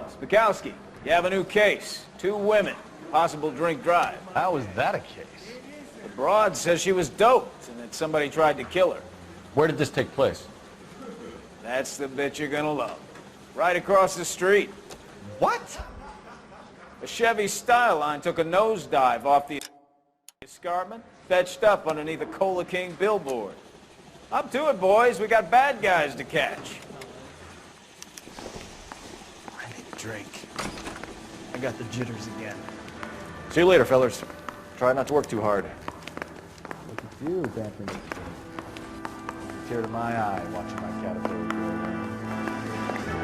Phelps, Bukowski, you have a new case. 2 women, possible drink drive. How is that a case? The broad says she was doped and that somebody tried to kill her. Where did this take place? That's the bit you're gonna love. Right across the street. What? A Chevy Styline took a nosedive off the escarpment, fetched up underneath a Cola King billboard. Up to it, boys. We got bad guys to catch. I need a drink. I got the jitters again. See you later, fellas. Try not to work too hard. Look at you, dancing. Tear to my eye watching my caterpillar grow.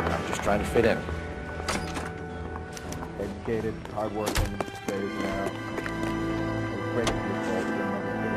I'm just trying to fit in. Educated, hardworking, straight as an arrow. We're breaking your faults and never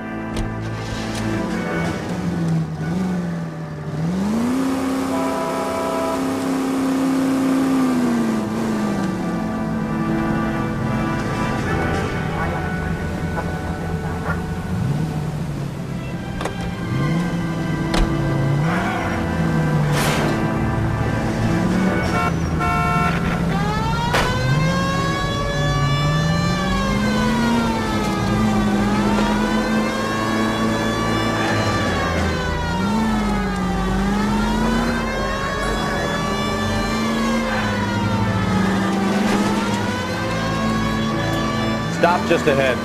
Stop just ahead.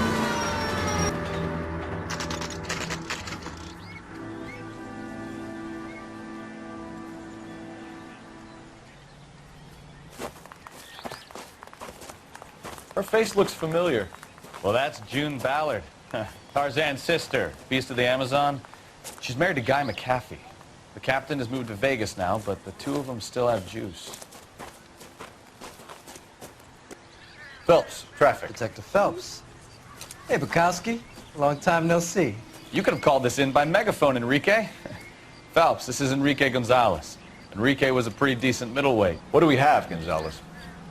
Her face looks familiar. Well, that's June Ballard, Tarzan's sister, beast of the Amazon. She's married to Guy McAfee. The captain has moved to Vegas now, but the 2 of them still have juice. Phelps, traffic. Detective Phelps. Hey, Bukowski. Long time no see. You could have called this in by megaphone, Enrique. Phelps, this is Enrique Gonzalez. Enrique was a pretty decent middleweight. What do we have, Gonzalez?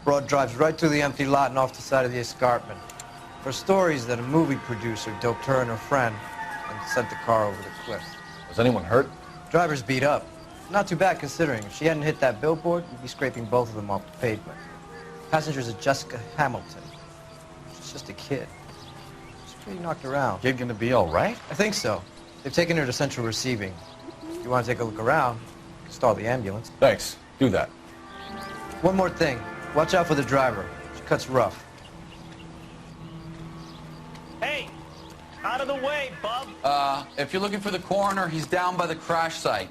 Broad drives right through the empty lot and off the side of the escarpment. Her stories that a movie producer doped her and her friend and sent the car over the cliff. Was anyone hurt? Driver's beat up. Not too bad considering. If she hadn't hit that billboard, you'd be scraping both of them off the pavement. Passenger's a Jessica Hamilton. She's just a kid. She's pretty knocked around. Kid gonna be all right? I think so. They've taken her to central receiving. If you want to take a look around, stall the ambulance. Thanks. Do that. One more thing. Watch out for the driver. She cuts rough. Hey, out of the way, bub. If you're looking for the coroner, he's down by the crash site.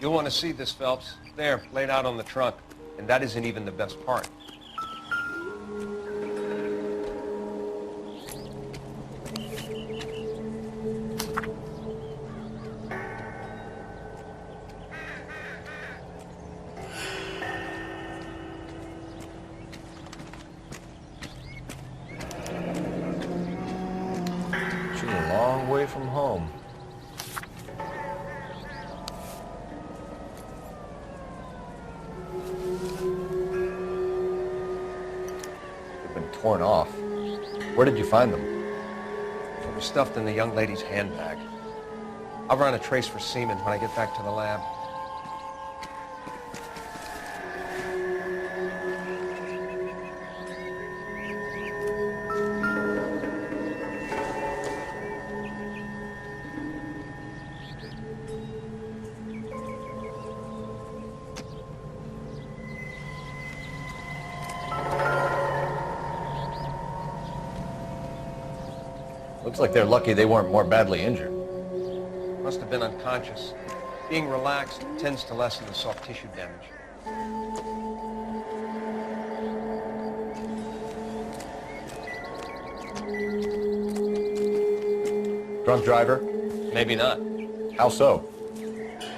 You'll want to see this, Phelps. There, laid out on the trunk. And that isn't even the best part. She's a long way from home. Torn off. Where did you find them? They were stuffed in the young lady's handbag. I'll run a trace for semen when I get back to the lab. Looks like they're lucky they weren't more badly injured. Must have been unconscious. Being relaxed tends to lessen the soft tissue damage. Drunk driver? Maybe not. How so?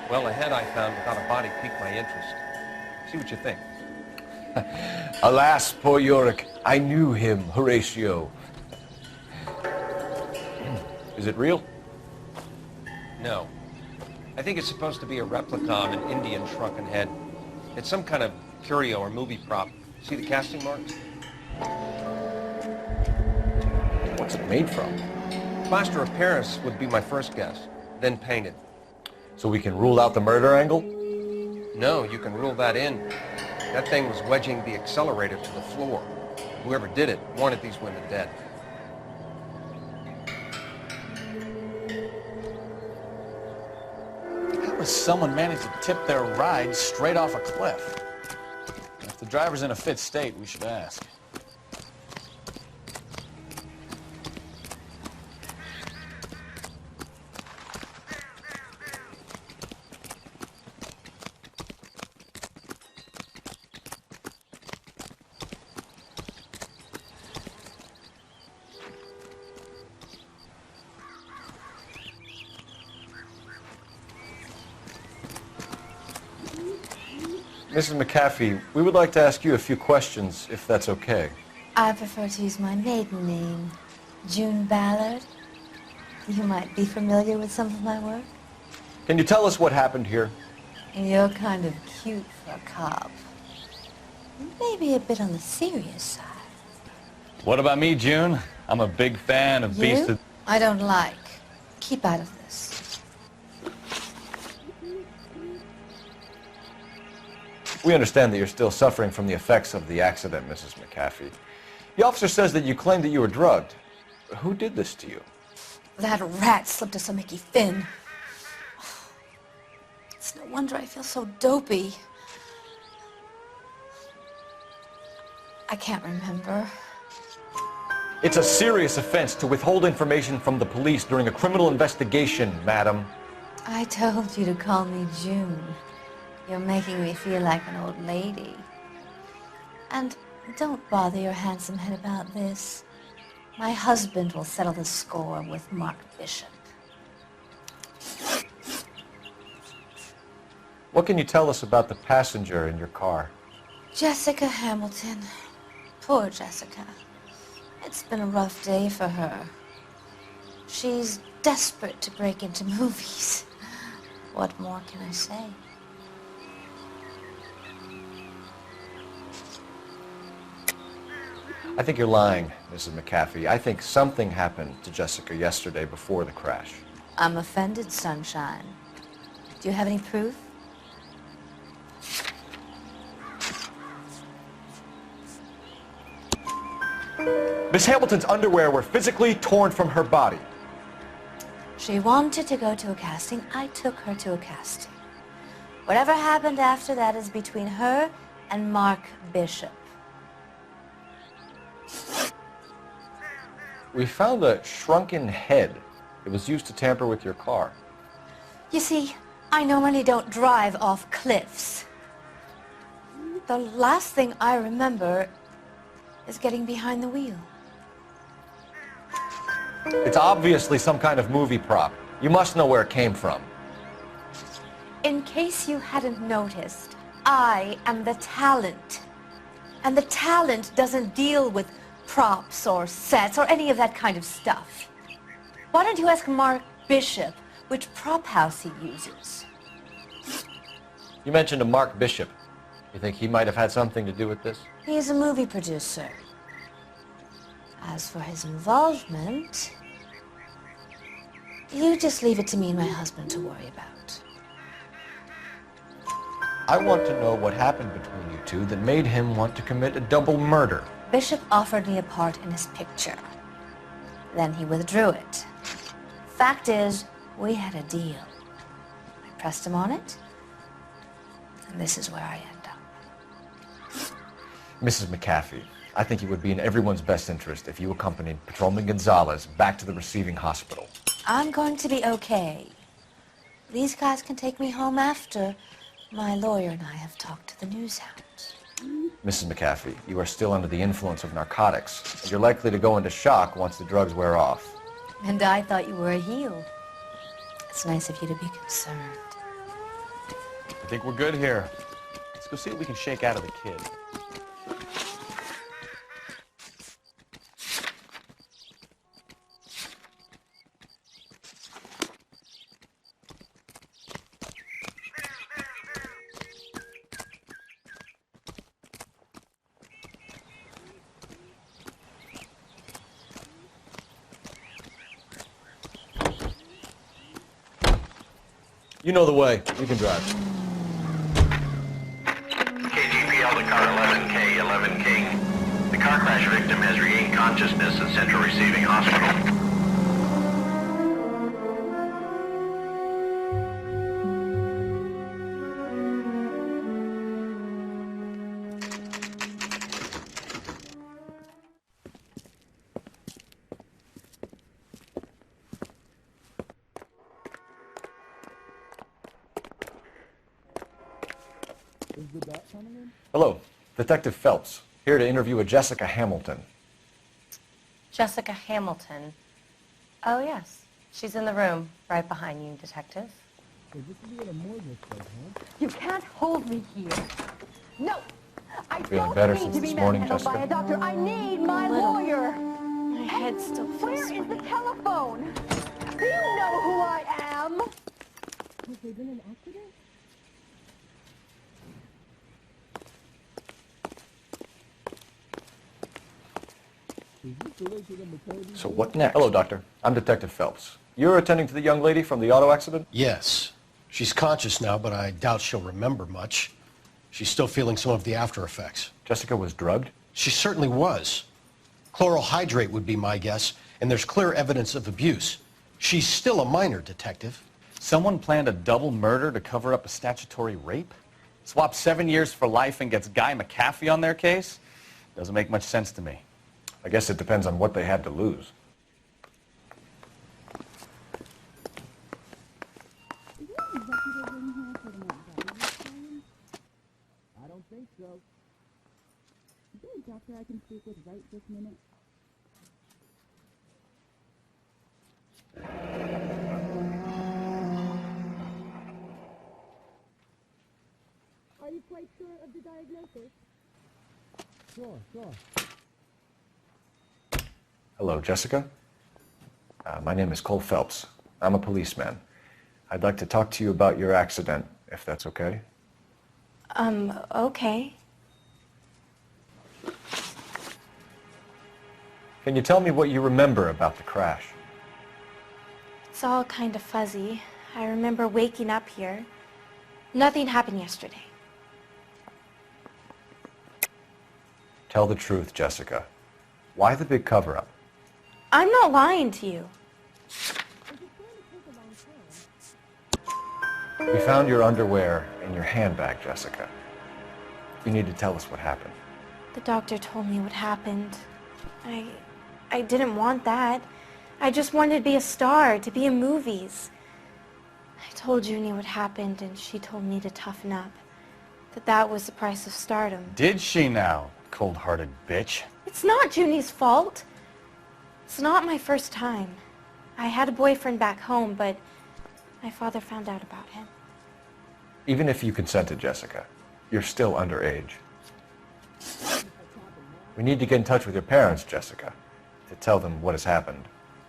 Well, the head I found without a body piqued my interest. See what you think. Alas, poor Yorick, I knew him, Horatio. Is it real? No. I think it's supposed to be a replica of an Indian shrunken head. It's some kind of curio or movie prop. See the casting marks? What's it made from? Plaster of Paris would be my first guess, then painted. So we can rule out the murder angle? No, you can rule that in. That thing was wedging the accelerator to the floor. Whoever did it wanted these women dead. How does someone manage to tip their ride straight off a cliff? If the driver's in a fit state, we should ask. Mrs. McAfee, we would like to ask you a few questions, if that's okay. I prefer to use my maiden name, June Ballard. You might be familiar with some of my work. Can you tell us what happened here? You're kind of cute for a cop. Maybe a bit on the serious side. What about me, June? I'm a big fan of Beast You? of... I don't like. Keep out of this. We understand that you're still suffering from the effects of the accident, Mrs. McAfee. The officer says that you claimed that you were drugged. Who did this to you? That rat slipped us a Mickey Finn. It's no wonder I feel so dopey. I can't remember. It's a serious offense to withhold information from the police during a criminal investigation, madam. I told you to call me June. You're making me feel like an old lady. And don't bother your handsome head about this. My husband will settle the score with Mark Bishop. What can you tell us about the passenger in your car? Jessica Hamilton. Poor Jessica. It's been a rough day for her. She's desperate to break into movies. What more can I say? I think you're lying, Mrs. McAfee. I think something happened to Jessica yesterday before the crash. I'm offended, Sunshine. Do you have any proof? Miss Hamilton's underwear were physically torn from her body. She wanted to go to a casting. I took her to a casting. Whatever happened after that is between her and Mark Bishop. We found a shrunken head. It was used to tamper with your car. You see, I normally don't drive off cliffs. The last thing I remember is getting behind the wheel. It's obviously some kind of movie prop. You must know where it came from. In case you hadn't noticed, I am the talent. And the talent doesn't deal with props or sets or any of that kind of stuff. Why don't you ask Mark Bishop which prop house he uses? You mentioned a Mark Bishop. You think he might have had something to do with this? He's a movie producer. As for his involvement, you just leave it to me and my husband to worry about. I want to know what happened between you two that made him want to commit a double murder. Bishop offered me a part in his picture. Then he withdrew it. Fact is, we had a deal. I pressed him on it, and this is where I end up. Mrs. McAfee, I think it would be in everyone's best interest if you accompanied Patrolman Gonzalez back to the receiving hospital. I'm going to be okay. These guys can take me home after. My lawyer and I have talked to the news hounds. Mrs. McAfee, you are still under the influence of narcotics, and you're likely to go into shock once the drugs wear off. And I thought you were a heel. It's nice of you to be concerned. I think we're good here. Let's go see what we can shake out of the kid. You know the way. You can drive. KGPL to car 11K, 11 King. The car crash victim has regained consciousness in Central Receiving Hospital. Hello, Detective Phelps, here to interview a Jessica Hamilton. Jessica Hamilton. Oh, yes. She's in the room, right behind you, Detective. You can't hold me here. No! I Feeling don't better need since to be this morning, manhandled by Jessica? a doctor. I need my lawyer. My head still feels Where is swimming. the telephone? Do you know who I am? Has there been an accident? So what next? Hello, Doctor. I'm Detective Phelps. You're attending to the young lady from the auto accident? Yes. She's conscious now, but I doubt she'll remember much. She's still feeling some of the after effects. Jessica was drugged? She certainly was. Chloral hydrate would be my guess, and there's clear evidence of abuse. She's still a minor, Detective. Someone planned a double murder to cover up a statutory rape? Swap 7 years for life and gets Guy McAfee on their case? Doesn't make much sense to me. I guess it depends on what they had to lose. I don't think so. Is there a doctor I can speak with right this minute? Are you quite sure of the diagnosis? Sure. Hello, Jessica. My name is Cole Phelps. I'm a policeman. I'd like to talk to you about your accident, if that's okay. Okay. Can you tell me what you remember about the crash? It's all kind of fuzzy. I remember waking up here. Nothing happened yesterday. Tell the truth, Jessica. Why the big cover-up? I'm not lying to you. We found your underwear in your handbag, Jessica. You need to tell us what happened. The doctor told me what happened. I didn't want that. I just wanted to be a star, to be in movies. I told Junie what happened, and she told me to toughen up. That was the price of stardom. Did she now, cold-hearted bitch? It's not Junie's fault. It's not my first time. I had a boyfriend back home, but my father found out about him. Even if you consented, Jessica, you're still underage. We need to get in touch with your parents, Jessica, to tell them what has happened.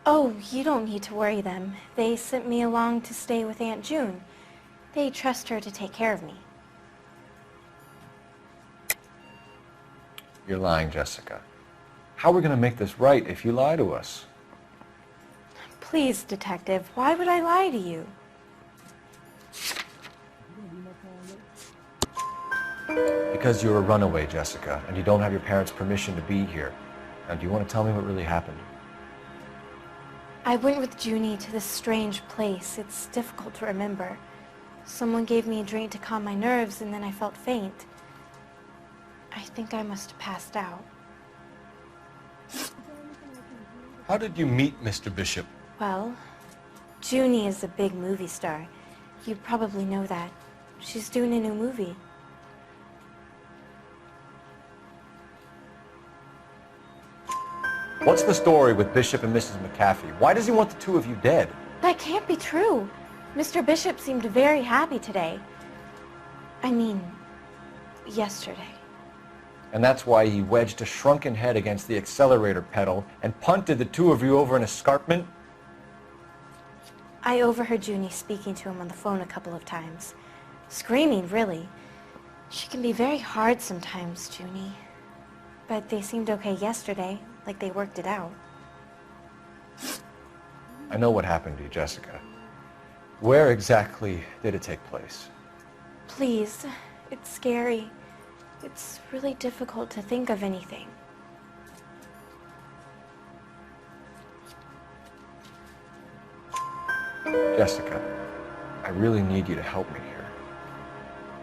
Oh, you don't need to worry them. They sent me along to stay with Aunt June. They trust her to take care of me. You're lying, Jessica. How are we going to make this right if you lie to us? Please, Detective, why would I lie to you? Because you're a runaway, Jessica, and you don't have your parents' permission to be here. Now, do you want to tell me what really happened? I went with Junie to this strange place. It's difficult to remember. Someone gave me a drink to calm my nerves, and then I felt faint. I think I must have passed out. How did you meet Mr. Bishop? Well, Junie is a big movie star. You probably know that. She's doing a new movie. What's the story with Bishop and Mrs. McAfee? Why does he want the two of you dead? That can't be true. Mr. Bishop seemed very happy today. I mean, yesterday. And that's why he wedged a shrunken head against the accelerator pedal and punted the two of you over an escarpment? I overheard Junie speaking to him on the phone a couple of times. Screaming, really. She can be very hard sometimes, Junie. But they seemed okay yesterday, like they worked it out. I know what happened to you, Jessica. Where exactly did it take place? Please, it's scary. It's really difficult to think of anything. Jessica, I really need you to help me here.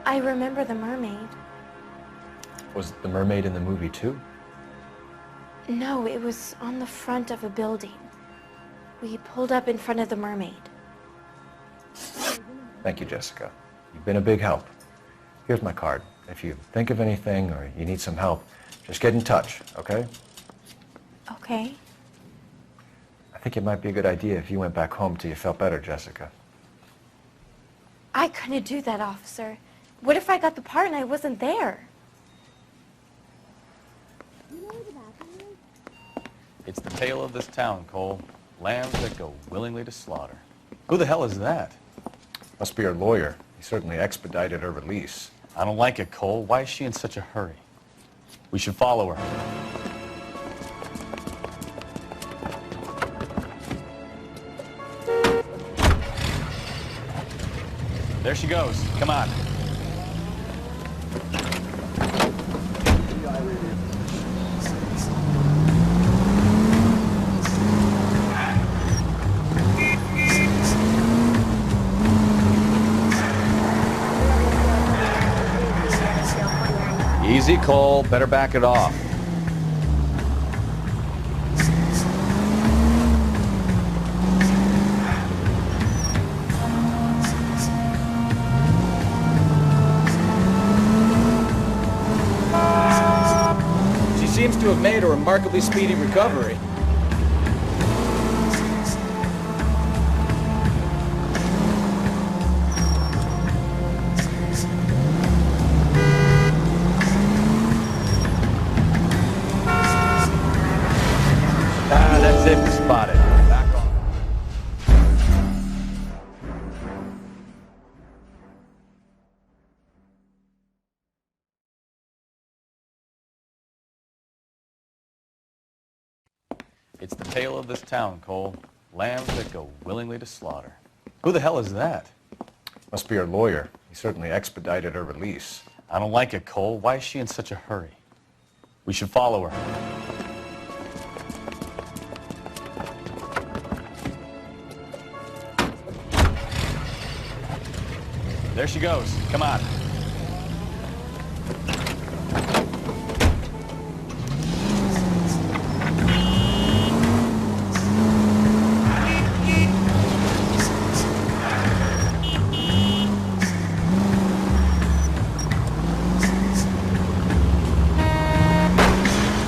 I remember the mermaid. Was the mermaid in the movie too? No, it was on the front of a building. We pulled up in front of the mermaid. Thank you, Jessica. You've been a big help. Here's my card. If you think of anything or you need some help, just get in touch, okay? Okay. I think it might be a good idea if you went back home till you felt better, Jessica. I couldn't do that, officer. What if I got the part and I wasn't there? It's the tale of this town, Cole. Lambs that go willingly to slaughter. Who the hell is that? Must be her lawyer. He certainly expedited her release. I don't like it, Cole. Why is she in such a hurry? We should follow her. There she goes. Come on. Easy, Cole. Better back it off. She seems to have made a remarkably speedy recovery. That's it. We're spotted. Back on. It's the tale of this town, Cole. Lambs that go willingly to slaughter. Who the hell is that? Must be her lawyer. He certainly expedited her release. I don't like it, Cole. Why is she in such a hurry? We should follow her. There she goes. Come on.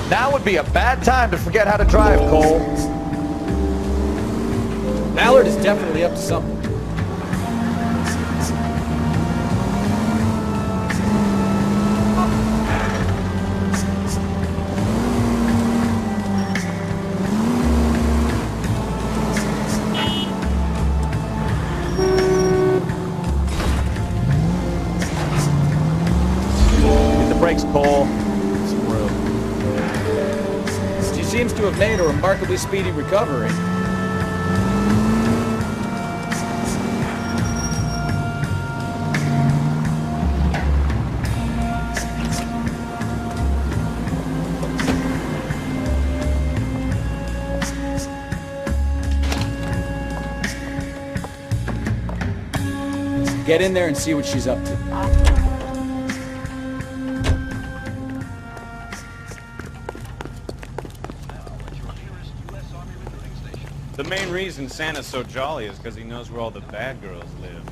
Now would be a bad time to forget how to drive, Cole. Ballard is definitely up to something. Brakes, Cole. Some room. She seems to have made a remarkably speedy recovery. Get in there and see what she's up to. The main reason Santa's so jolly is because he knows where all the bad girls live.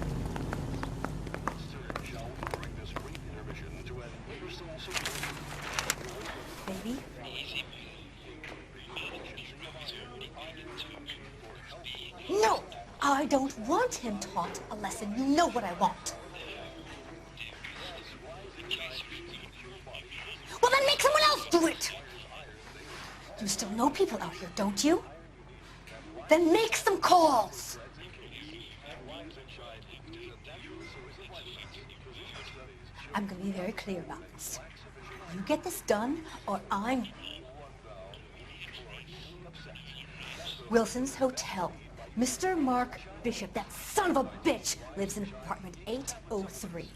Baby? No! I don't want him taught a lesson. You know what I want. Well, then make someone else do it! You still know people out here, don't you? Then make some calls! I'm gonna be very clear about this. You get this done, or I'm... Wilson's Hotel. Mr. Mark Bishop, that son of a bitch, lives in apartment 803.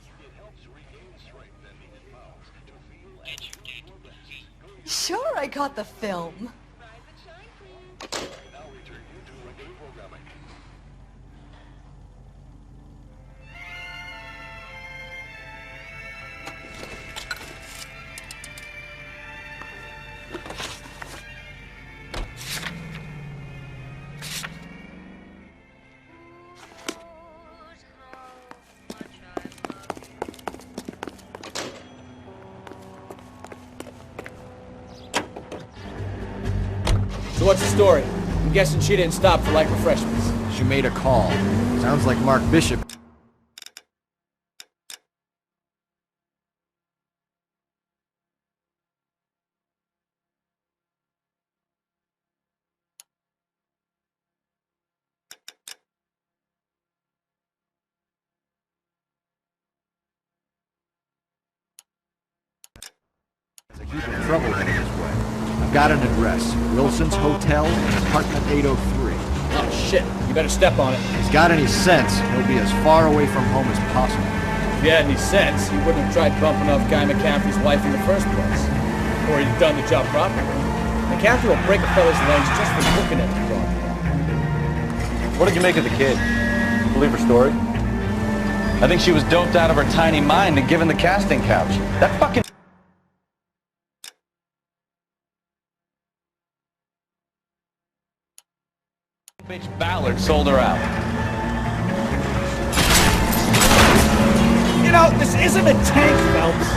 Sure, I got the film. So what's the story? I'm guessing she didn't stop for light refreshments. She made a call. Sounds like Mark Bishop. Trouble heading his way. I've got an address. Wilson's Hotel, apartment 803. Oh shit, you better step on it. If he's got any sense, he'll be as far away from home as possible. If he had any sense, he wouldn't have tried bumping off Guy McCaffrey's wife in the first place. Or he'd have done the job properly. McCaffrey will break a fella's legs just for looking at the dog. What did you make of the kid? Believe her story? I think she was doped out of her tiny mind and given the casting couch. That fucking bitch Ballard sold her out. You know, this isn't a tank, Phelps.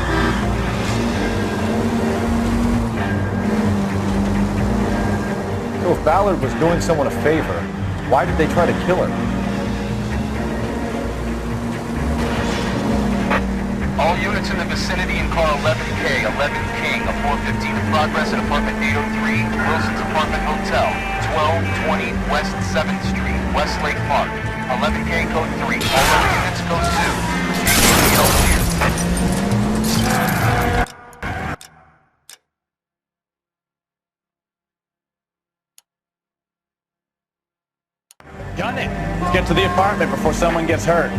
So if Ballard was doing someone a favor, why did they try to kill her? All units in the vicinity in car 11K, 11 King, a 415 in progress at apartment 803, Wilson's Apartment Hotel, 1220 West 7th Street, Westlake Park. 11K code 3, all other units code 2. Gun it! Let's get to the apartment before someone gets hurt.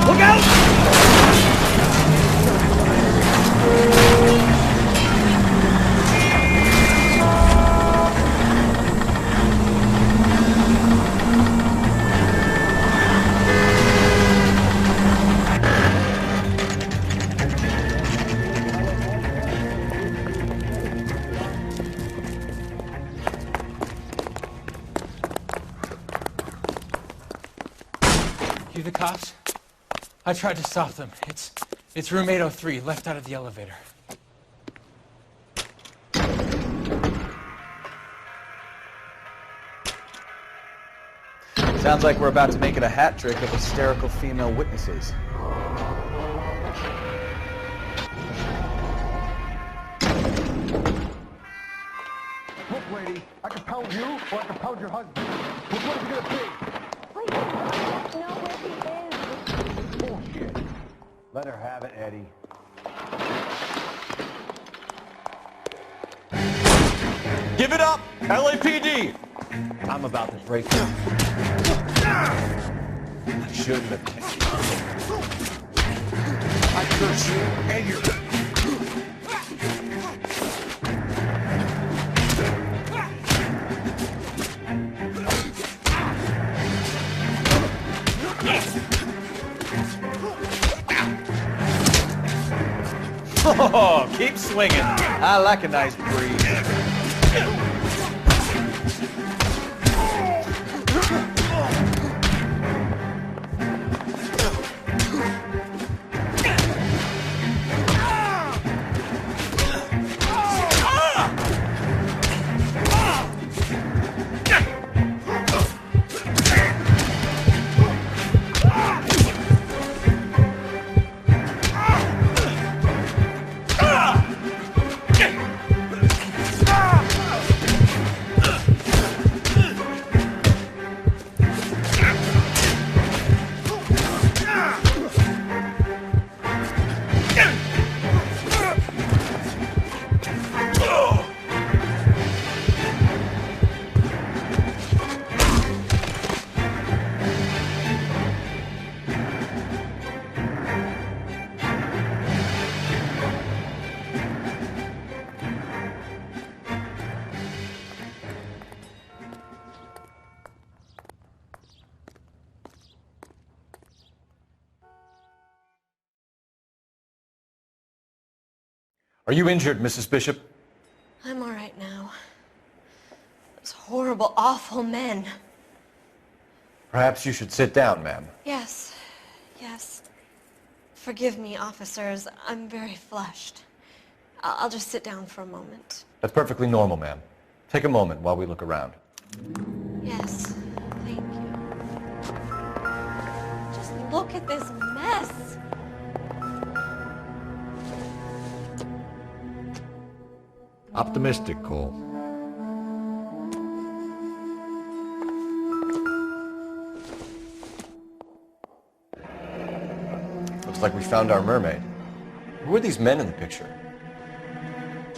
Look out! You the cops? I tried to stop them. It's room 803, left out of the elevator. Sounds like we're about to make it a hat trick of hysterical female witnesses. Look, lady, I can pound you or I can pound your husband. Which one is it gonna be? Please, I don't know where he is. Bullshit. Let her have it, Eddie. Give it up! LAPD! I'm about to break you. I shouldn't have taken you. I curse you and your... Oh, keep swinging. I like a nice breeze. Are you injured, Mrs. Bishop? I'm all right now. Those horrible, awful men. Perhaps you should sit down, ma'am. Yes, yes. Forgive me, officers. I'm very flushed. I'll just sit down for a moment. That's perfectly normal, ma'am. Take a moment while we look around. Yes, thank you. Just look at this mess. Optimistic, Cole. Looks like we found our mermaid. Who are these men in the picture?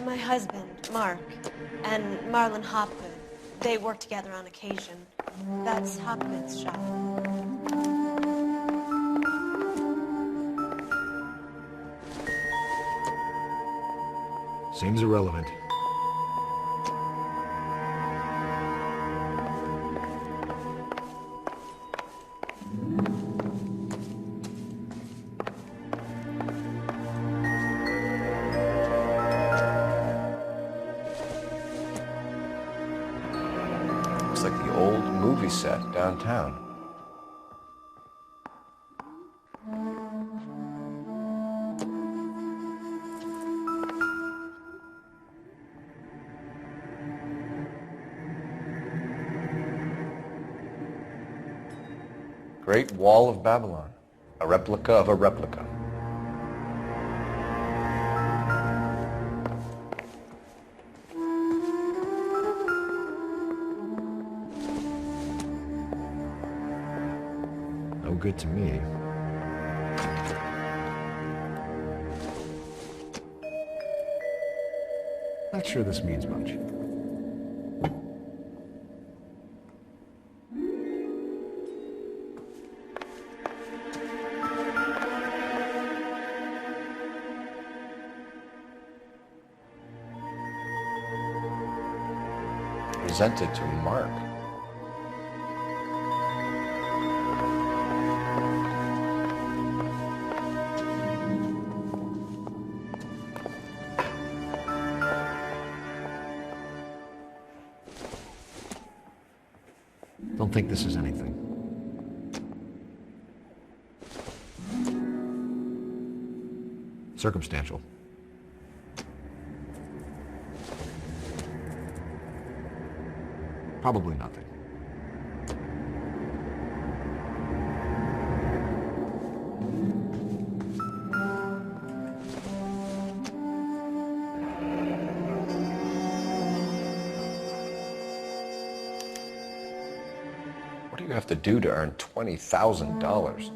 My husband, Mark, and Marlon Hopgood. They work together on occasion. That's Hopgood's shop. Seems irrelevant. Looks like the old movie set downtown. Great Wall of Babylon, a replica of a replica. No good to me. Not sure this means much. Presented to Mark. Don't think this is anything. Circumstantial. Probably nothing. What do you have to do to earn $20,000?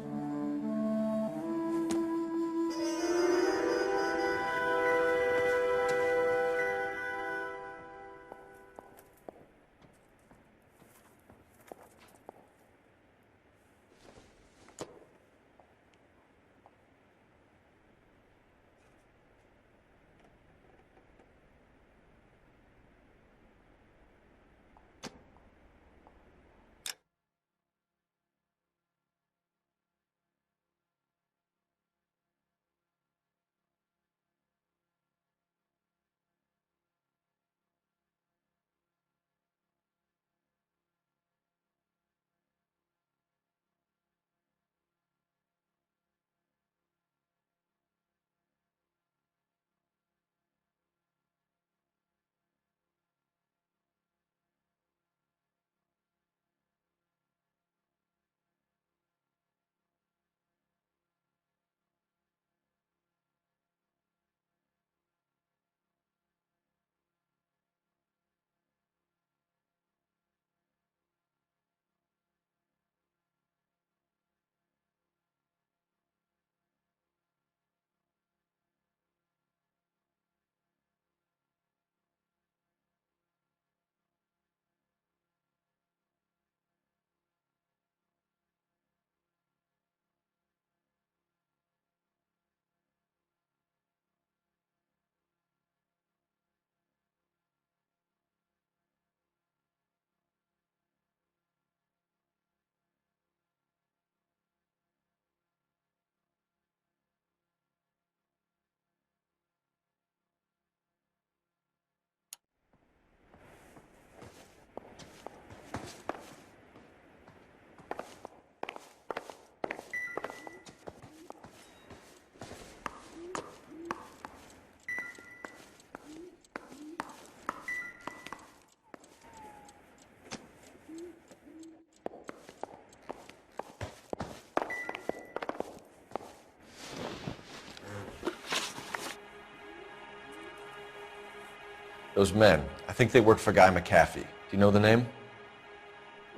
Those men, I think they work for Guy McAfee. Do you know the name?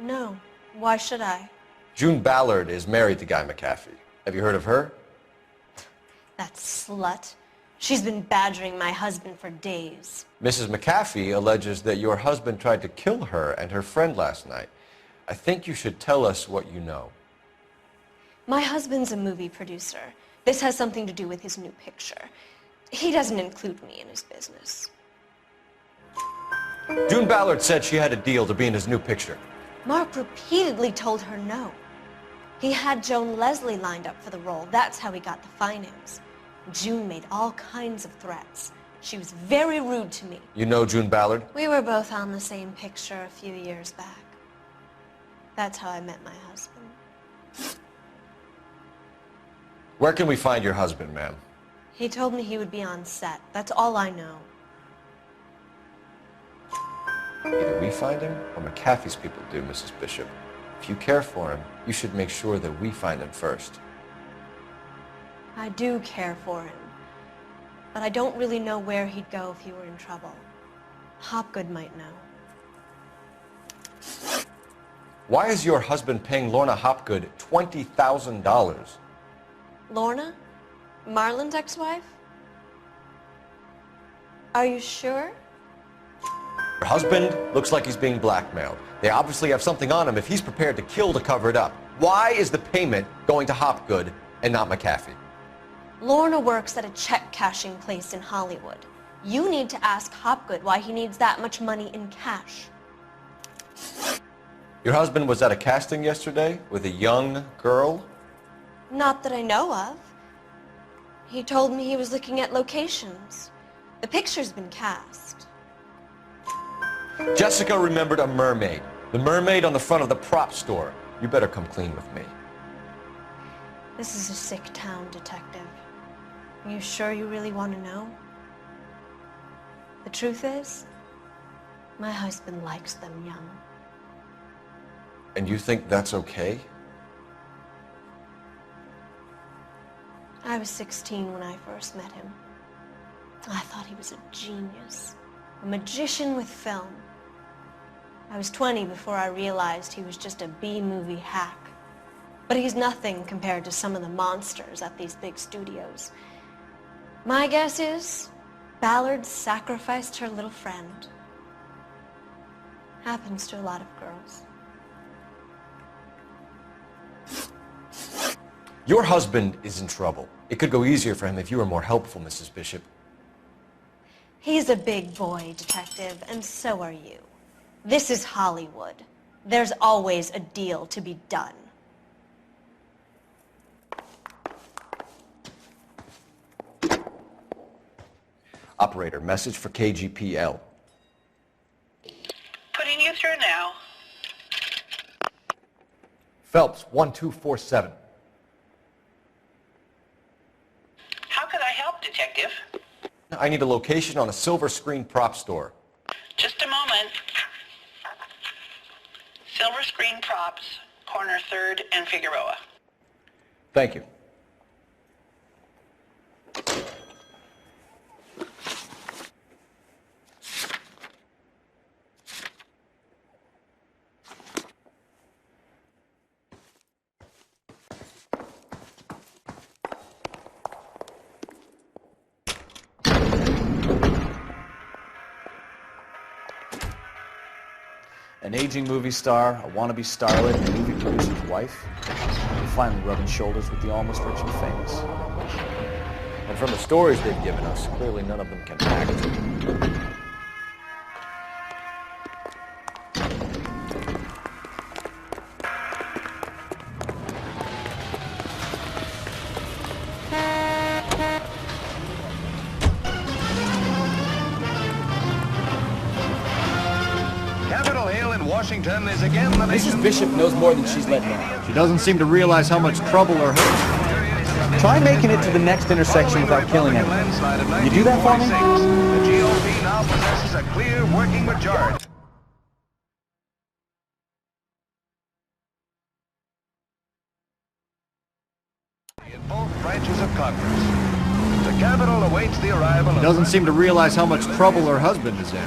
No. Why should I? June Ballard is married to Guy McAfee. Have you heard of her? That slut. She's been badgering my husband for days. Mrs. McAfee alleges that your husband tried to kill her and her friend last night. I think you should tell us what you know. My husband's a movie producer. This has something to do with his new picture. He doesn't include me in his business. June Ballard said she had a deal to be in his new picture. Mark repeatedly told her no. He had Joan Leslie lined up for the role. That's how he got the finance. June made all kinds of threats. She was very rude to me. You know June Ballard? We were both on the same picture a few years back. That's how I met my husband. Where can we find your husband, ma'am? He told me he would be on set. That's all I know. Either we find him or McAfee's people do, Mrs. Bishop. If you care for him, you should make sure that we find him first. I do care for him, but I don't really know where he'd go if he were in trouble. Hopgood might know. Why is your husband paying Lorna Hopgood $20,000? Lorna? Marlon's ex-wife? Are you sure? Your husband looks like he's being blackmailed. They obviously have something on him if he's prepared to kill to cover it up. Why is the payment going to Hopgood and not McAfee? Lorna works at a check-cashing place in Hollywood. You need to ask Hopgood why he needs that much money in cash. Your husband was at a casting yesterday with a young girl? Not that I know of. He told me he was looking at locations. The picture's been cast. Jessica remembered a mermaid. The mermaid on the front of the prop store. You better come clean with me. This is a sick town, Detective. Are you sure you really want to know? The truth is, my husband likes them young. And you think that's okay? I was 16 when I first met him. I thought he was a genius, a magician with film. I was 20 before I realized he was just a B-movie hack. But he's nothing compared to some of the monsters at these big studios. My guess is Ballard sacrificed her little friend. Happens to a lot of girls. Your husband is in trouble. It could go easier for him if you were more helpful, Mrs. Bishop. He's a big boy, Detective, and so are you. This is Hollywood. There's always a deal to be done. Operator, message for KGPL. Putting you through now. Phelps, 1247. How could I help, Detective? I need a location on a silver screen prop store. Just a moment. Silver Screen Props, corner 3rd and Figueroa. Thank you. An aging movie star, a wannabe starlet, and a movie producer's wife, are finally rubbing shoulders with the almost rich and famous. And from the stories they've given us, clearly none of them can act. Capitol Hill in Washington is again the Mrs. Bishop knows more than she's letting on. She doesn't seem to realize how much trouble or hurt. Try making it to the next intersection without killing anyone. You do that for me? The GOP now possesses a clear working majority. In both branches of Congress. The capital awaits the arrival She of... doesn't seem to realize how much trouble her husband is in.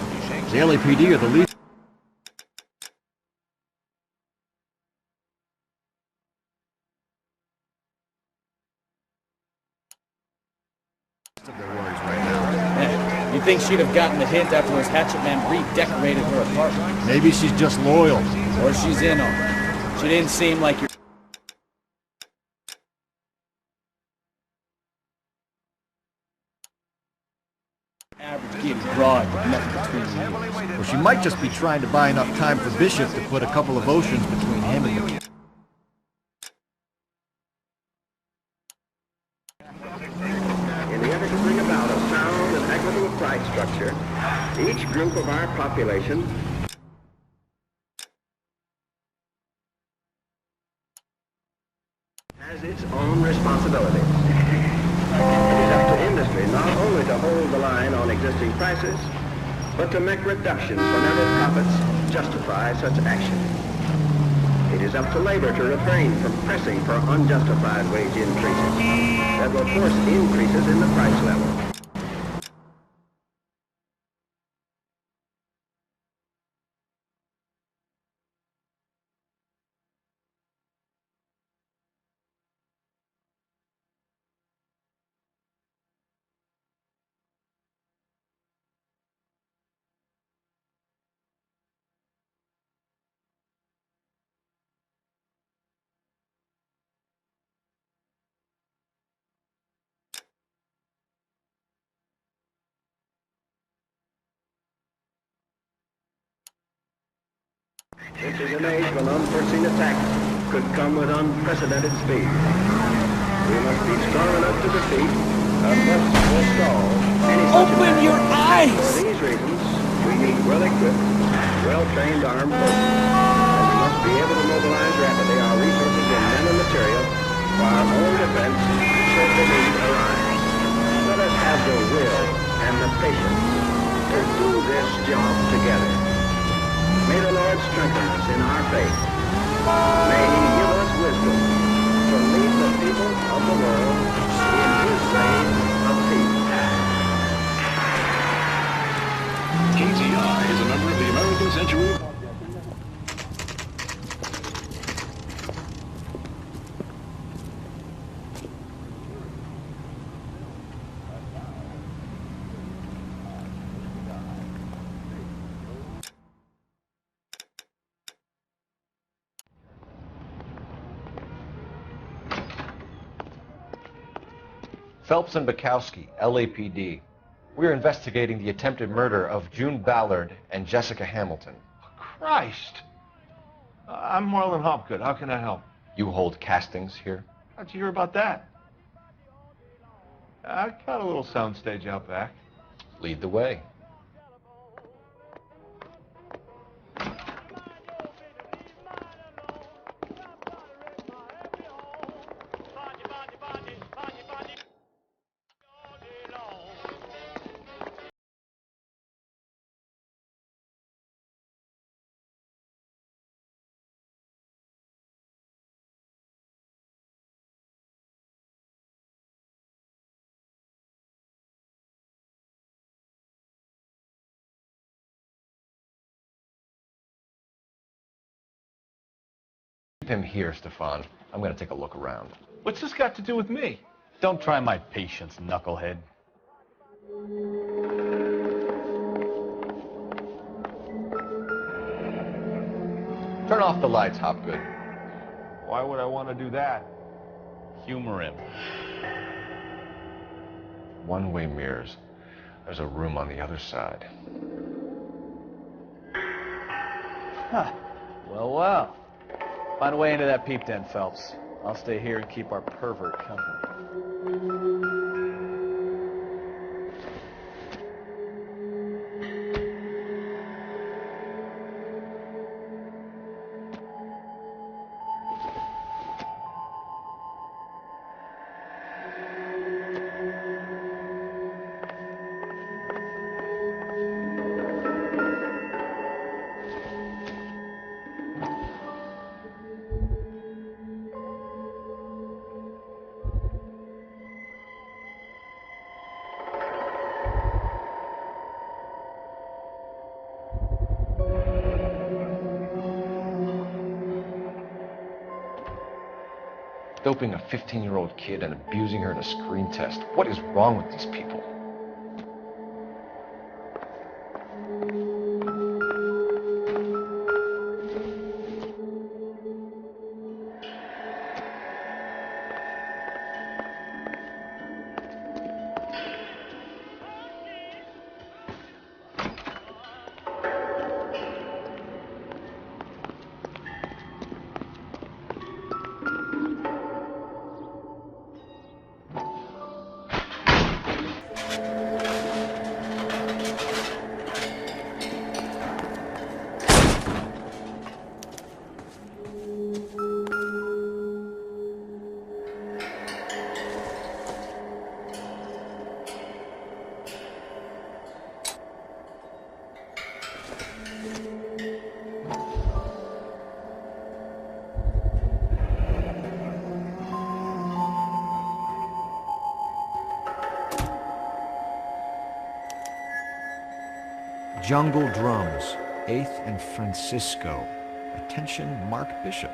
The LAPD are the least of their worries right now. You'd think she'd have gotten the hint after those hatchet men redecorated her apartment. Maybe she's just loyal. Or she's in on it. She didn't seem like your average kid broad with nothing between you. Or she might just be trying to buy enough time for Bishop to put a couple of oceans between him and the... In the effort to bring about a sound and equitable price structure, each group of our population has its own responsibilities. It is up to industry not only to hold the line on existing prices, but to make reductions whenever profits justify such action. It is up to labor to refrain from pressing for unjustified wage increases that will force increases in the price level. This is an age when unforeseen attacks could come with unprecedented speed. We must be strong enough to defeat, thus forestall any such Open attack. your eyes! For these reasons, we need well-equipped, well-trained armed forces, and we must be able to mobilize rapidly our resources in men and material for our own defense should the need arise. Let us have the will and the patience to do this job together. May the Lord strengthen us in our faith. May He give us wisdom to lead the people of the world in His reign of peace. KTI is a member of the American Century... Phelps and Bukowski, LAPD. We're investigating the attempted murder of June Ballard and Jessica Hamilton. Christ! I'm Marlon Hopgood. How can I help? You hold castings here? How'd you hear about that? I got a little soundstage out back. Lead the way. Keep him here, Stefan. I'm going to take a look around. What's this got to do with me? Don't try my patience, knucklehead. Turn off the lights, Hopgood. Why would I want to do that? Humor him. One-way mirrors. There's a room on the other side. Huh. Well, well. Find a way into that peep den, Phelps. I'll stay here and keep our pervert company. Doping a 15-year-old kid and abusing her in a screen test. What is wrong with these people? Jungle Drums, 8th and Francisco. Attention, Mark Bishop.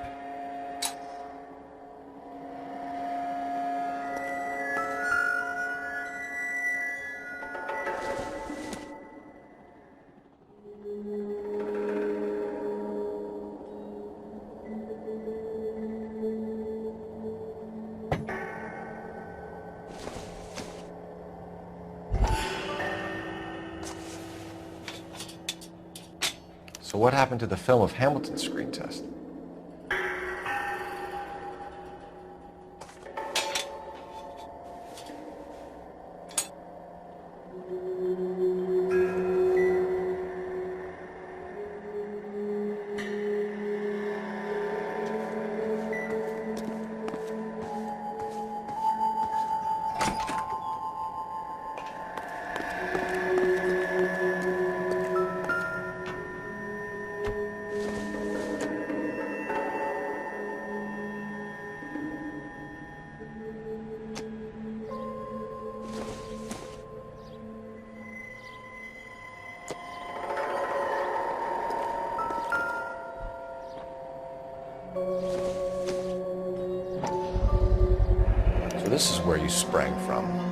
So what happened to the film of Hamilton's screen test? So this is where you sprang from.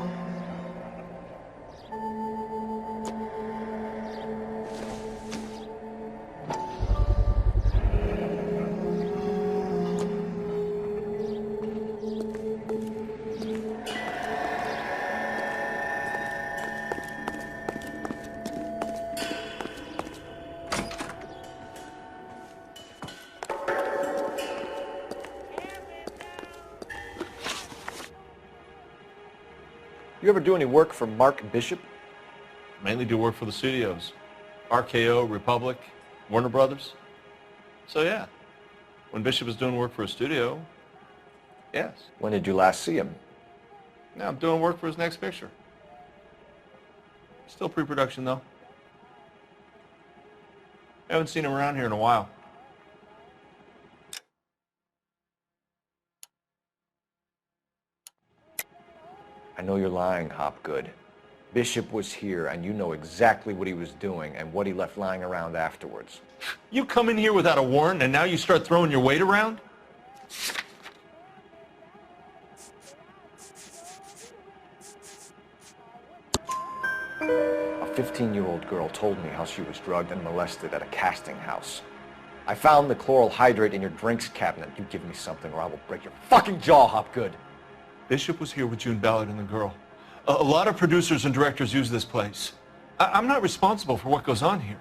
You ever do any work for Mark Bishop? Mainly do work for the studios. RKO, Republic, Warner Brothers. So yeah, when Bishop was doing work for a studio, yes. When did you last see him? Now I'm doing work for his next picture. Still pre-production though. I haven't seen him around here in a while. I know you're lying, Hopgood. Bishop was here, and you know exactly what he was doing and what he left lying around afterwards. You come in here without a warrant, and now you start throwing your weight around? A 15-year-old girl told me how she was drugged and molested at a casting house. I found the chloral hydrate in your drinks cabinet. You give me something or I will break your fucking jaw, Hopgood. Bishop was here with June Ballard and the girl. A lot of producers and directors use this place. I'm not responsible for what goes on here.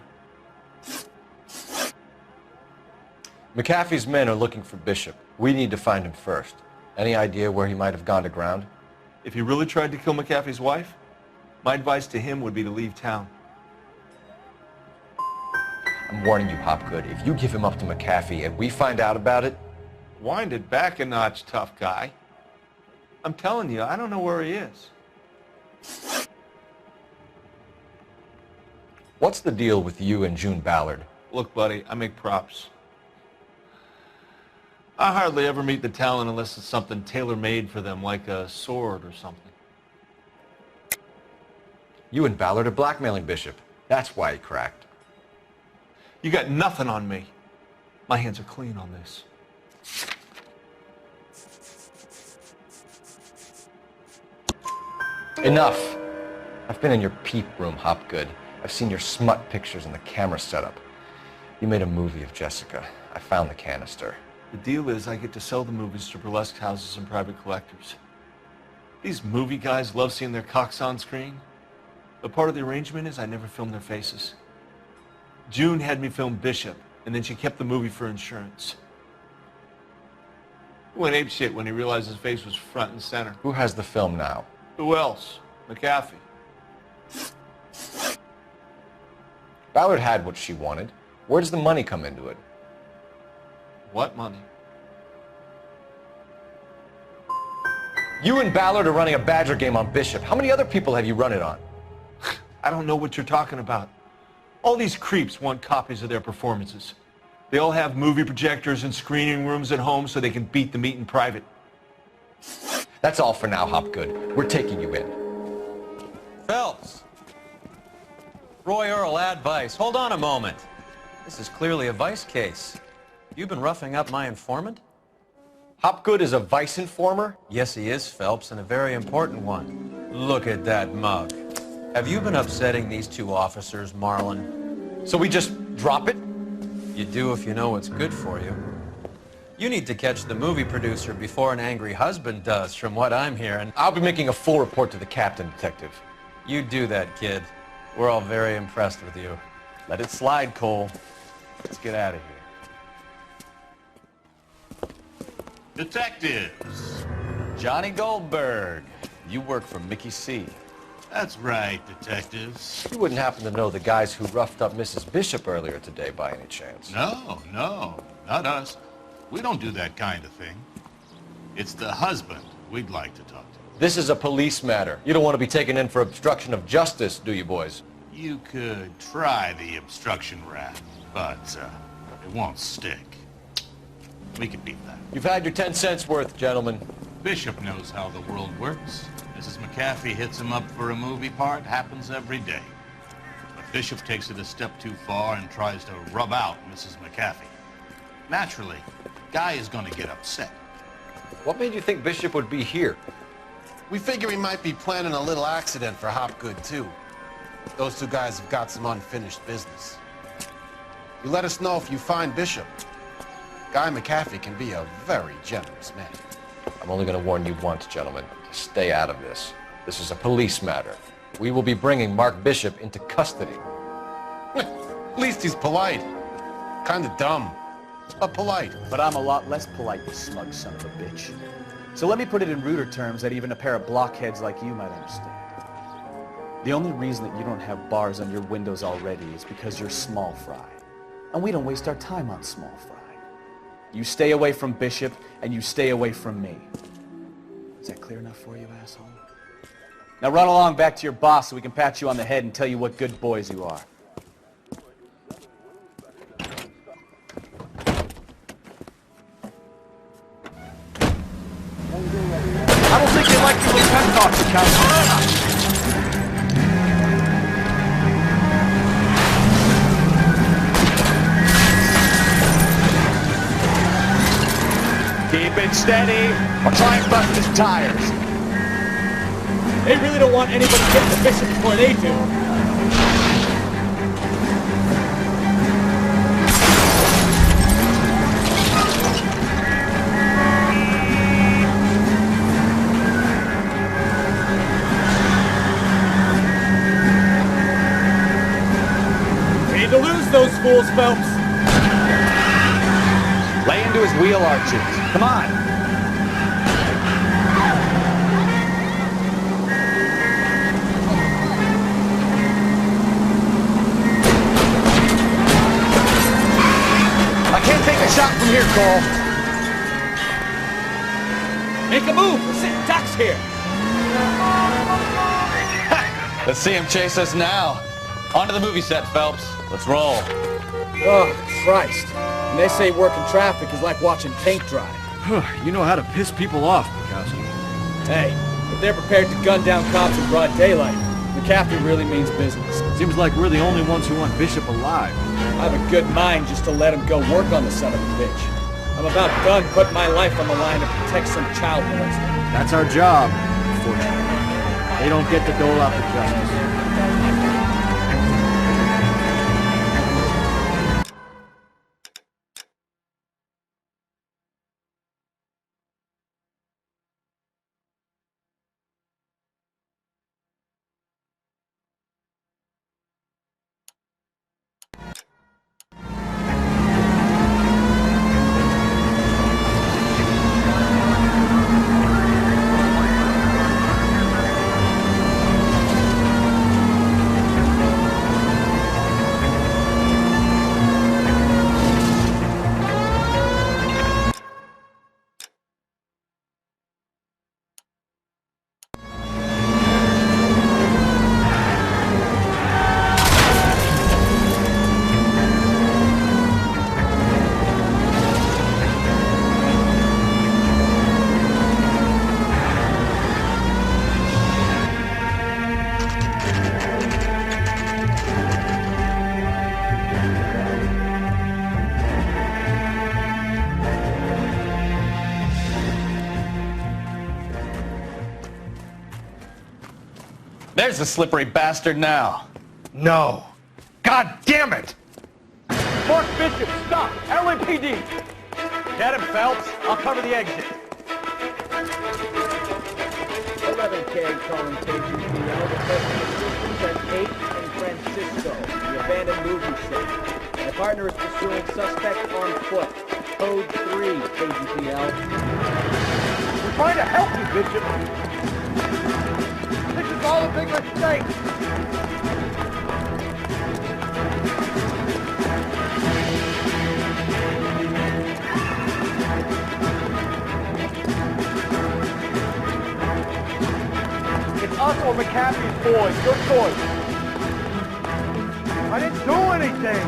McAfee's men are looking for Bishop. We need to find him first. Any idea where he might have gone to ground? If he really tried to kill McAfee's wife, my advice to him would be to leave town. I'm warning you, Hopgood. If you give him up to McAfee and we find out about it... Wind it back a notch, tough guy. I'm telling you, I don't know where he is. What's the deal with you and June Ballard? Look, buddy, I make props. I hardly ever meet the talent unless it's something tailor-made for them, like a sword or something. You and Ballard are blackmailing Bishop. That's why he cracked. You got nothing on me. My hands are clean on this. Enough. I've been in your peep room, Hopgood. I've seen your smut pictures and the camera setup. You made a movie of Jessica. I found the canister. The deal is I get to sell the movies to burlesque houses and private collectors. These movie guys love seeing their cocks on screen. But part of the arrangement is I never film their faces. June had me film Bishop, and then she kept the movie for insurance. He went apeshit when he realized his face was front and center. Who has the film now? Who else? McAfee. Ballard had what she wanted. Where does the money come into it? What money? You and Ballard are running a Badger game on Bishop. How many other people have you run it on? I don't know what you're talking about. All these creeps want copies of their performances. They all have movie projectors and screening rooms at home so they can beat the meat in private. That's all for now, Hopgood. We're taking you in. Phelps. Roy Earl, ad vice. Hold on a moment. This is clearly a vice case. You've been roughing up my informant? Hopgood is a vice informer? Yes, he is, Phelps, and a very important one. Look at that mug. Have you been upsetting these two officers, Marlin? So we just drop it? You do if you know what's good for you. You need to catch the movie producer before an angry husband does, from what I'm hearing. I'll be making a full report to the captain, Detective. You do that, kid. We're all very impressed with you. Let it slide, Cole. Let's get out of here. Detectives. Johnny Goldberg. You work for Mickey C. That's right, detectives. You wouldn't happen to know the guys who roughed up Mrs. Bishop earlier today by any chance? No, not us. We don't do that kind of thing. It's the husband we'd like to talk to. This is a police matter. You don't want to be taken in for obstruction of justice, do you, boys? You could try the obstruction rap, but it won't stick. We can beat that. You've had your 10 cents worth, gentlemen. Bishop knows how the world works. Mrs. McAfee hits him up for a movie part. Happens every day. But Bishop takes it a step too far and tries to rub out Mrs. McAfee. Naturally, Guy is going to get upset. What made you think Bishop would be here? We figure he might be planning a little accident for Hopgood, too. Those two guys have got some unfinished business. You let us know if you find Bishop. Guy McAfee can be a very generous man. I'm only going to warn you once, gentlemen. Stay out of this. This is a police matter. We will be bringing Mark Bishop into custody. At least he's polite. Kind of dumb, but polite. But I'm a lot less polite, you smug son of a bitch. So let me put it in ruder terms that even a pair of blockheads like you might understand. The only reason that you don't have bars on your windows already is because you're small fry. And we don't waste our time on small fry. You stay away from Bishop, and you stay away from me. Is that clear enough for you, asshole? Now run along back to your boss so we can pat you on the head and tell you what good boys you are. I don't think they like your little pep talks, Counsel. Keep it steady, or try and bust his tires. They really don't want anybody getting the Bishop before they do. We need to lose those fools, Phelps. Lay into his wheel arches. Come on. I can't take a shot from here, Cole. Make a move. We're sitting ducks here. Let's see him chase us now. On to the movie set, Phelps. Let's roll. Oh, Christ. And they say working traffic is like watching paint dry. You know how to piss people off, Mikowski. Hey, if they're prepared to gun down cops in broad daylight, McAfee really means business. Seems like we're the only ones who want Bishop alive. I have a good mind just to let him go work on the son of a bitch. I'm about done putting my life on the line to protect some child molester. That's our job, unfortunately. They don't get to dole out the justice. There's the slippery bastard now. No. God damn it! Mark Bishop, stop! LAPD! Get him, Phelps. I'll cover the exit. 11K calling KGPL. Requesting assistance at 8 in Francisco, the abandoned movie set. My partner is pursuing suspect on foot. Code 3, KGPL. We're trying to help you, Bishop. This is all a big mistake. It's us or McCaffrey's boys. Your choice. I didn't do anything.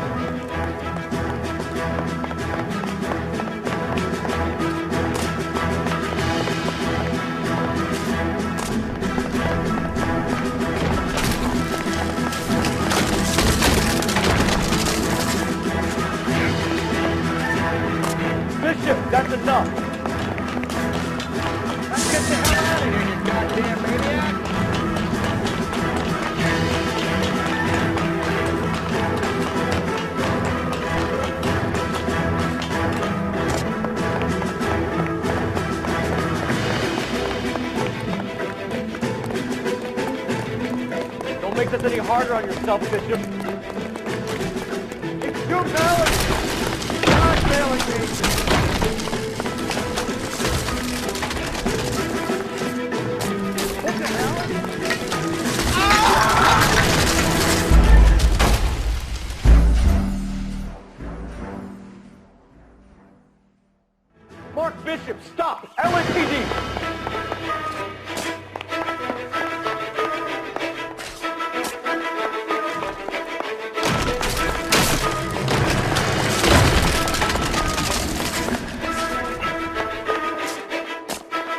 Bishop, that's enough. Let's get the hell out of here, you goddamn maniac. Don't make this any harder on yourself, Bishop. It's June Ballard! Blackmailing me! Mark Bishop, stop! LAPD!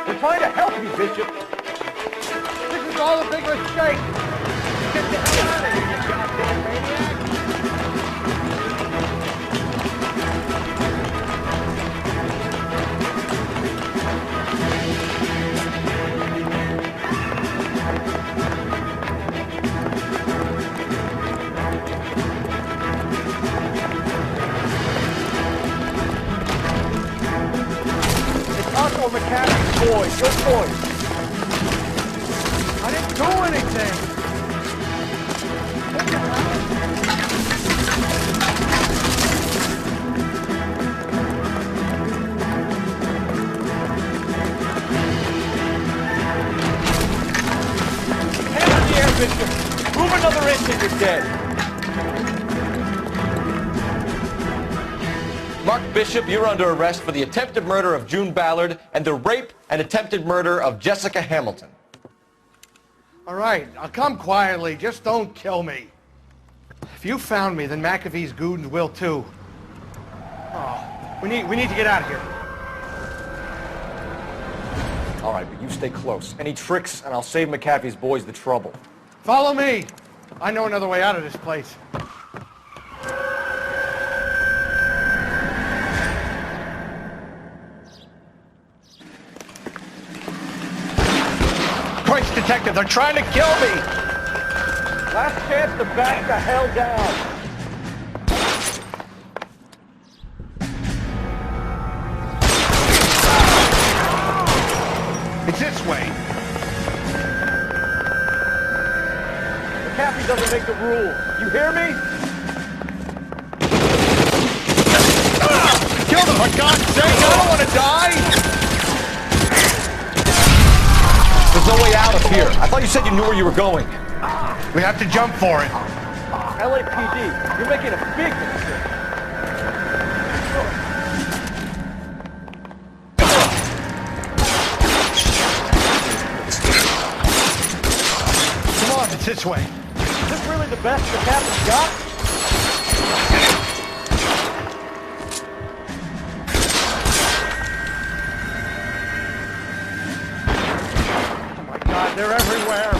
We're trying to help you, Bishop. This is all a big mistake. Get the hell out of here, you goddamn maniac! Or McCaffrey's boys, your choice. I didn't do anything. What the hell? Hand on the air, Bishop. Move another inch and you're dead. Mark Bishop, you're under arrest for the attempted murder of June Ballard and the rape and attempted murder of Jessica Hamilton. All right, I'll come quietly. Just don't kill me. If you found me, then McAfee's goons will too. Oh, we need to get out of here. All right, but you stay close. Any tricks, and I'll save McAfee's boys the trouble. Follow me. I know another way out of this place. Detective, They're trying to kill me! Last chance to back the hell down. It's this way. McAfee doesn't make the rules. You hear me? Kill them, for God's sake! I don't want to die! There's no way out of here. I thought you said you knew where you were going. We have to jump for it. LAPD, you're making a big mistake. Come on, it's this way. Is this really the best the captain's got? They're everywhere.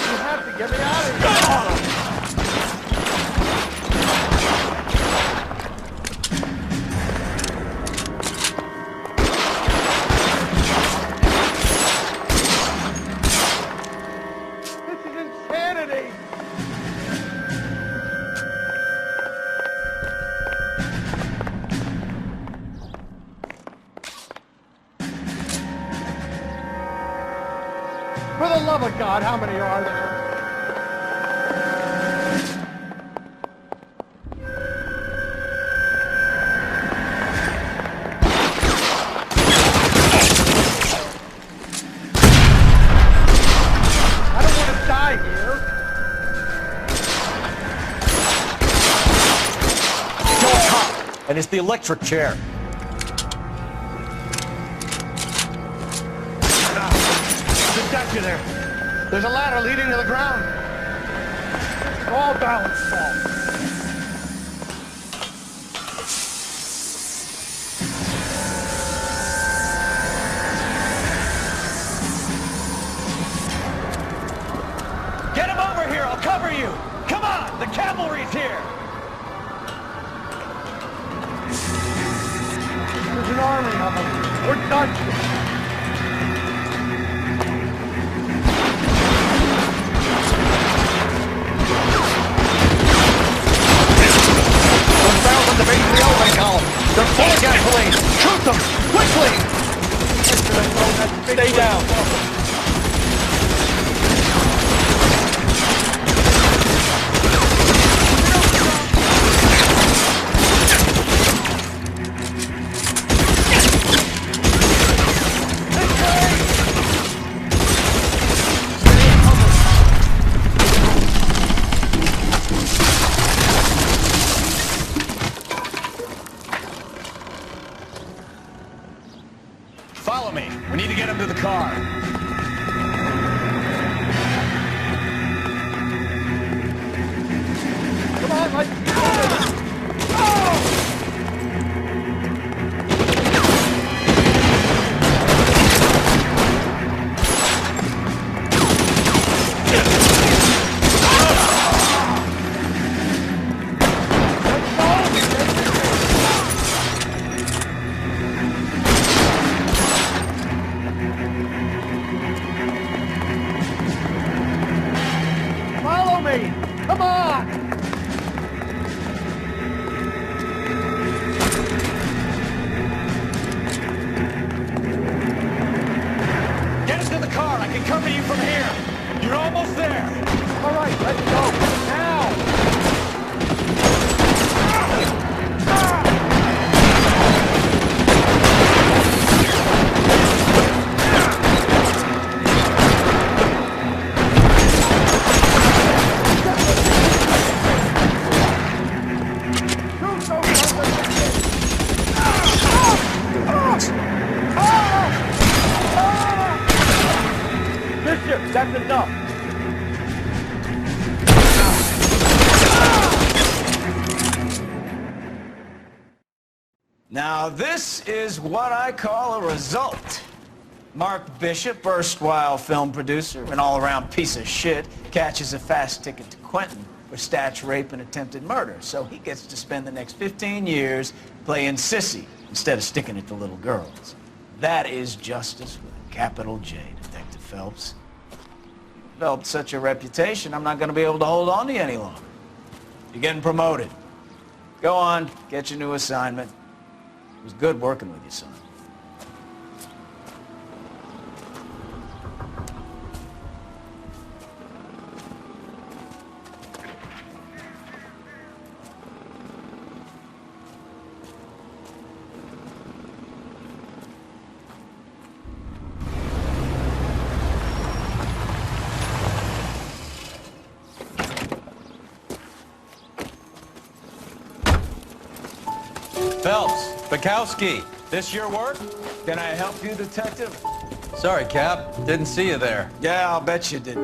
You have to get me out of here. For the love of God, how many are there? I don't want to die here. Kill a cop, and it's the electric chair. Got you there. There's a ladder leading to the ground. It's all balance fault. Get him over here, I'll cover you! Come on, the cavalry's here! There's an army of them. We're done. The base of the elevator column. They're full of gasoline. Shoot them! Quickly! Stay down. Follow me. We need to get him to the car. Come on, let's go! Oh! Come on! Get us to the car. I can cover you from here. You're almost there. All right, let's go. Now! That's enough. Now this is what I call a result. Mark Bishop, erstwhile film producer, an all-around piece of shit, catches a fast ticket to Quentin for statch rape and attempted murder. So he gets to spend the next 15 years playing sissy instead of sticking it to little girls. That is justice with a capital J, Detective Phelps. Developed such a reputation, I'm not going to be able to hold on to you any longer. You're getting promoted. Go on, get your new assignment. It was good working with you, son. Phelps, Bukowski, this your work? Can I help you, Detective? Sorry, Cap. Didn't see you there. Yeah, I'll bet you did.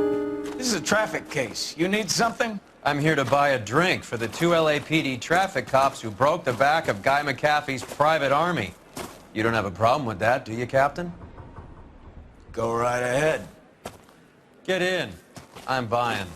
This is a traffic case. You need something? I'm here to buy a drink for the 2 LAPD traffic cops who broke the back of Guy McAfee's private army. You don't have a problem with that, do you, Captain? Go right ahead. Get in. I'm buying.